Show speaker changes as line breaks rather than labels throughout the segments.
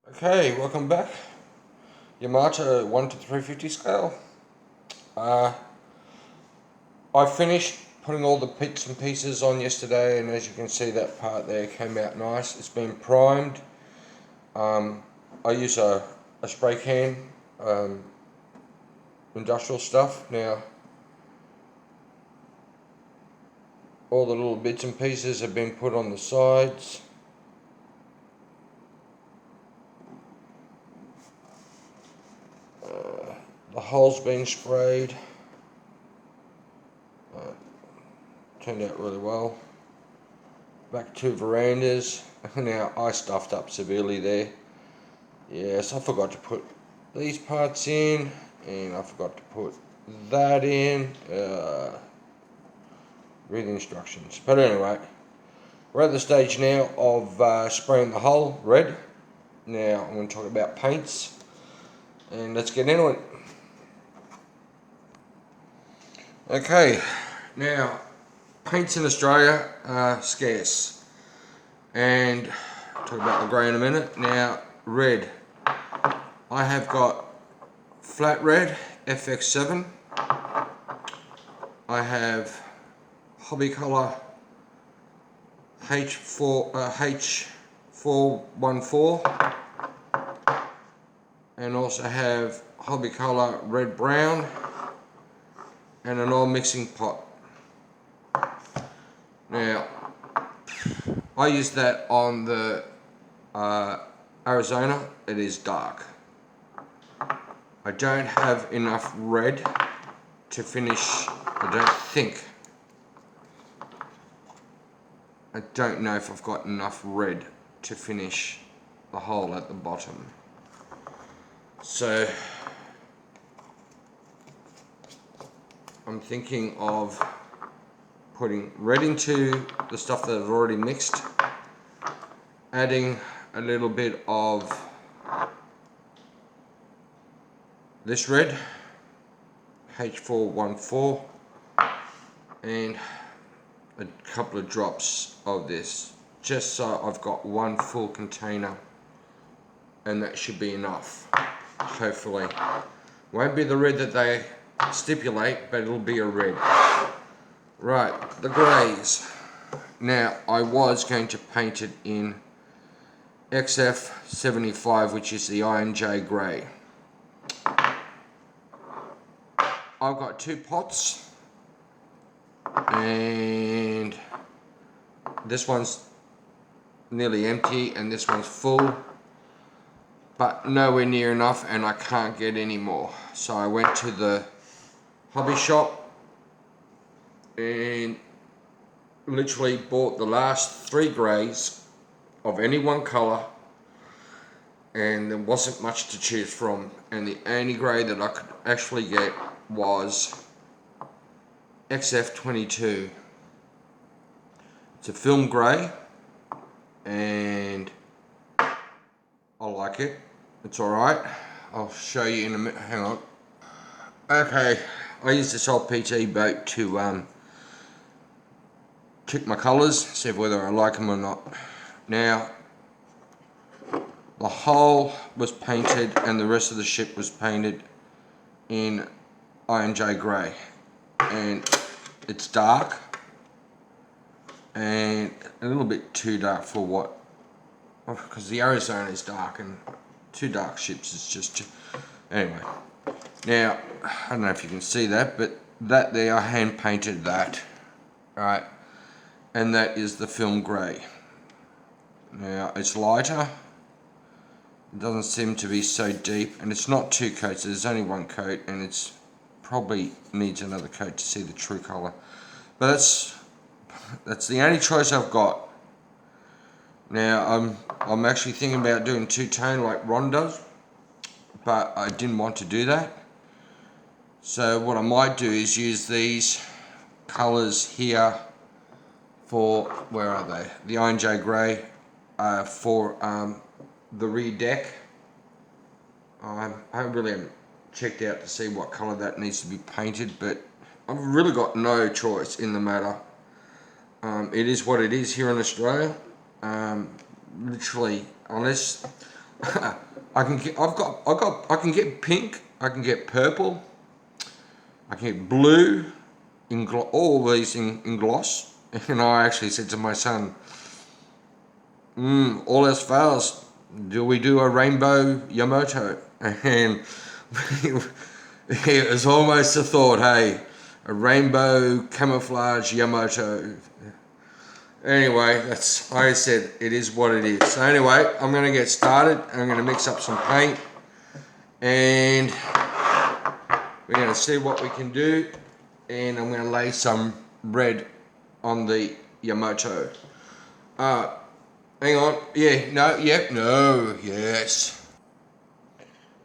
Okay, welcome back. Yamato 1 to 350 scale. I finished putting all the bits and pieces on yesterday, and as you can see, that part there came out nice. It's been primed. I use a spray can, industrial stuff. Now, all the little bits and pieces have been put on the sides. The hole's been sprayed. Turned out really well. Back to verandas. Now I stuffed up severely there. Yes, I forgot to put these parts in, and I forgot to put that in. Read the instructions. But anyway, we're at the stage now of spraying the hull red. Now I'm going to talk about paints, and let's get into it. Okay, now paints in Australia are scarce, and I'll talk about the grey in a minute. Now, red. I have got flat red FX7. I have hobby colour H414, and also have hobby colour red brown, and an oil mixing pot. Now, I use that on the Arizona. It is dark. I don't have enough red to finish. I don't know if I've got enough red to finish the hole at the bottom. So I'm thinking of putting red into the stuff that I've already mixed, adding a little bit of this red, H414, and a couple of drops of this, just so I've got one full container, and that should be enough, hopefully. Won't be the red that they stipulate, but it'll be a red. Right, the greys. Now, I was going to paint it in XF75, which is the IJN grey. I've got two pots, and this one's nearly empty and this one's full, but nowhere near enough, and I can't get any more. So I went to the hobby shop and literally bought the last 3 greys of any one colour, and there wasn't much to choose from, and the only grey that I could actually get was XF22. It's a film grey, and I like it. It's alright. I'll show you in a minute. Hang on. Okay, I use this old PT boat to check my colours, see whether I like them or not. Now, the hull was painted and the rest of the ship was painted in IJN grey, and it's dark and a little bit too dark for what, because the Arizona is dark, and 2 dark ships is just anyway. Now, I don't know if you can see that, but that there, I hand painted that, right, and that is the film grey. Now, it's lighter, it doesn't seem to be so deep, and it's not 2 coats, there's only 1 coat, and it's probably needs another coat to see the true colour. But that's the only choice I've got. Now, I'm actually thinking about doing 2-tone like Ron does, but I didn't want to do that. So what I might do is use these colours here for, where are they? The IJN grey for the rear deck. I really haven't checked out to see what colour that needs to be painted, but I've really got no choice in the matter. It is what it is here in Australia. Literally, unless I can get pink, I can get purple, I can get blue, all these in gloss. And I actually said to my son, all else fails, do we do a rainbow Yamato? And it was almost a thought, hey, a rainbow camouflage Yamato. Anyway, I said, it is what it is. So anyway, I'm going to get started. I'm going to mix up some paint, and we're going to see what we can do, and I'm going to lay some red on the Yamato. Hang on. Yeah, no, yep, no, yes.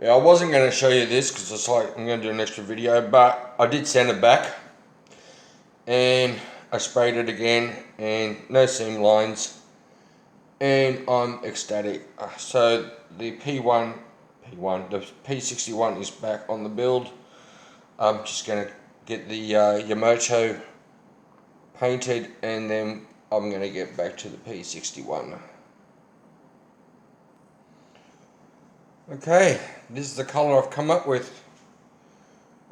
Yeah, I wasn't going to show you this because it's like I'm going to do an extra video, but I did send it back, and I sprayed it again, and no seam lines, and I'm ecstatic. So the the P61 is back on the build. I'm just going to get the Yamato painted, and then I'm going to get back to the P61. Okay, this is the colour I've come up with.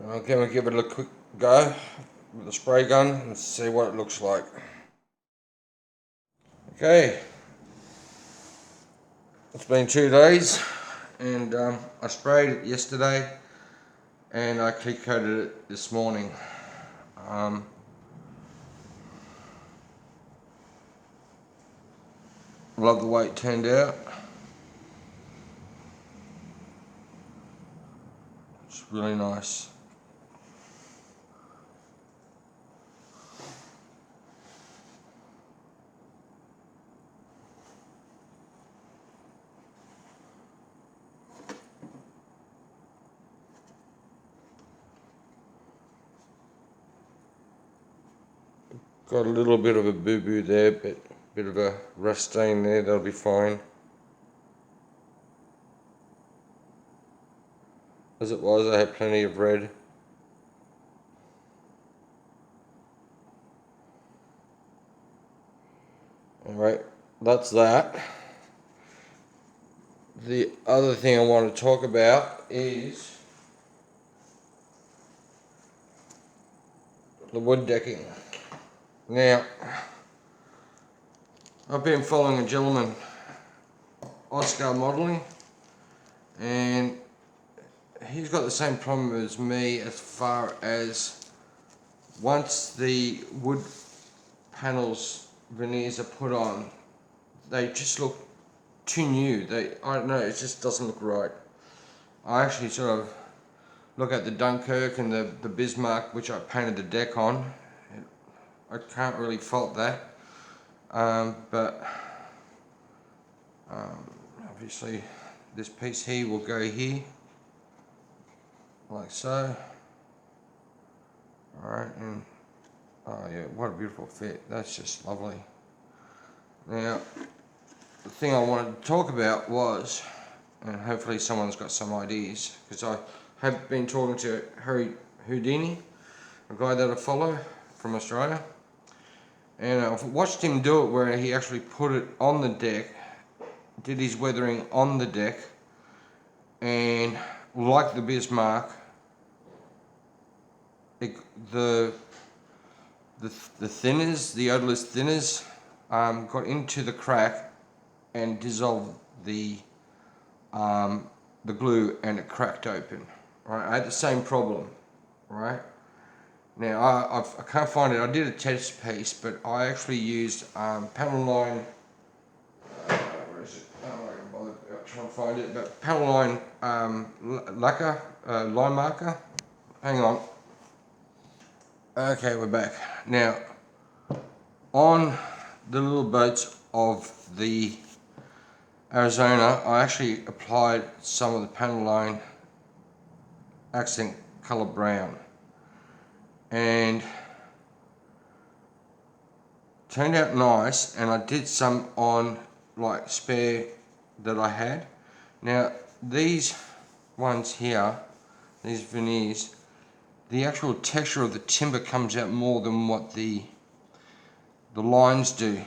I'm going to give it a quick go with the spray gun and see what it looks like. Okay, it's been 2 days, and I sprayed it yesterday, and I clear coated it this morning. Love the way it turned out. It's really nice. Got a little bit of a boo-boo there, but a bit of a rust stain there, that'll be fine. As it was, I had plenty of red. Alright, that's that. The other thing I want to talk about is the wood decking. Now, I've been following a gentleman, Oscar Modelling, and he's got the same problem as me as far as once the wood panels veneers are put on, they just look too new. I don't know, it just doesn't look right. I actually sort of look at the Dunkirk and the Bismarck, which I painted the deck on. I can't really fault that, but obviously this piece here will go here, like so. Alright, and oh yeah, what a beautiful fit. That's just lovely. Now, the thing I wanted to talk about was, and hopefully someone's got some ideas, because I have been talking to Harry Houdini, a guy that I follow from Australia, and I've watched him do it where he actually put it on the deck, did his weathering on the deck, and like the Bismarck, the thinners, the odorless thinners, got into the crack and dissolved the glue, and it cracked open. Right, I had the same problem. Right. Now I can't find it. I did a test piece, but I actually used panel line. Where is it? I don't know, I can bother trying to find it. But panel line lacquer, line marker. Hang on. Okay, we're back now. On the little boats of the Arizona, I actually applied some of the panel line accent color brown, and turned out nice. And I did some on like spare that I had. Now these ones here, these veneers, the actual texture of the timber comes out more than what the lines do.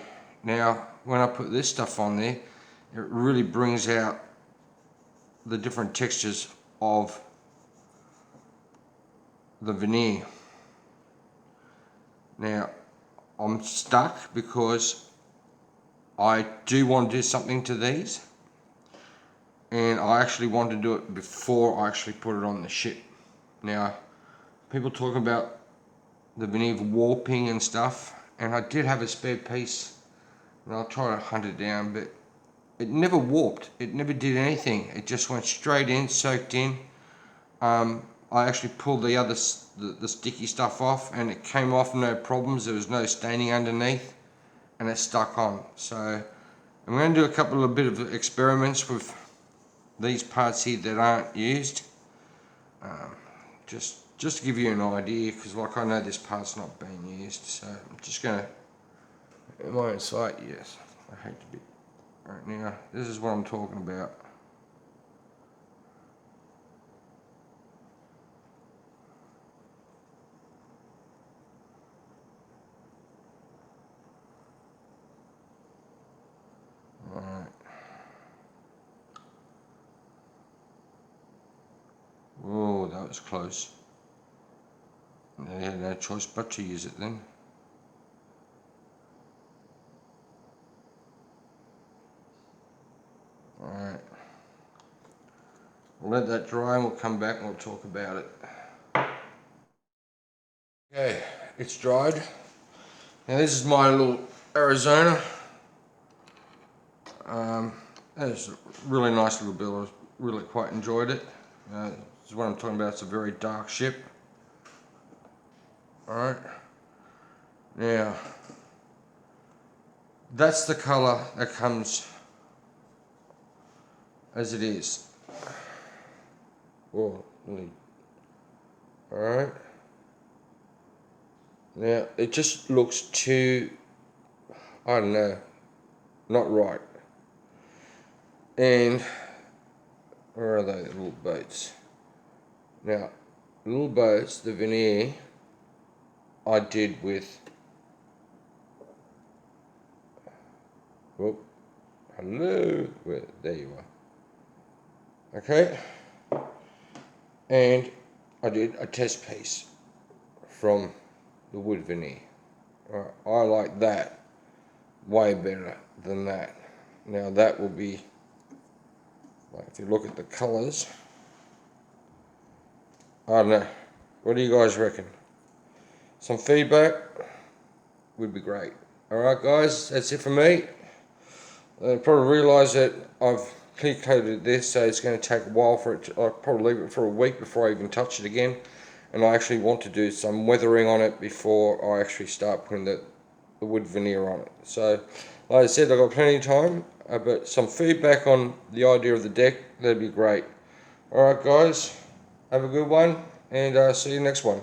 Now when I put this stuff on there, it really brings out the different textures of the veneer. Now I'm stuck because I do want to do something to these, and I actually want to do it before I actually put it on the ship. Now, people talk about the veneer warping and stuff, and I did have a spare piece, and I'll try to hunt it down, but it never warped. It never did anything. It just went straight in, soaked in. I actually pulled the sticky stuff off, and it came off no problems. There was no staining underneath, and it stuck on. So I'm going to do a couple of bit of experiments with these parts here that aren't used, just to give you an idea, because like I know this part's not being used. So I'm just going to, am I in sight? Yes. I hate to be. Right now, this is what I'm talking about. Alright. Oh, that was close. They had no choice but to use it then. Alright. We'll let that dry and we'll come back and we'll talk about it. Okay, it's dried. Now this is my little Arizona. It's a really nice little build. I really quite enjoyed it. This is what I'm talking about. It's a very dark ship. Alright. Now, that's the colour that comes as it is. Whoa, alright. Now, it just looks too, I don't know, not right. And where are they, the little boats? Now, little boats, the veneer I did with, whoop, hello, well, there you are. Okay, and I did a test piece from the wood veneer. I like that way better than that. Now that will be, like, if you look at the colours, I don't know, what do you guys reckon? Some feedback would be great. Alright guys, that's it for me. I probably realise that I've clear coated this, so it's going to take a while for it to, I'll probably leave it for a week before I even touch it again. And I actually want to do some weathering on it before I actually start putting the wood veneer on it. So, like I said, I've got plenty of time, but some feedback on the idea of the deck, that'd be great. Alright guys, have a good one, and see you next one.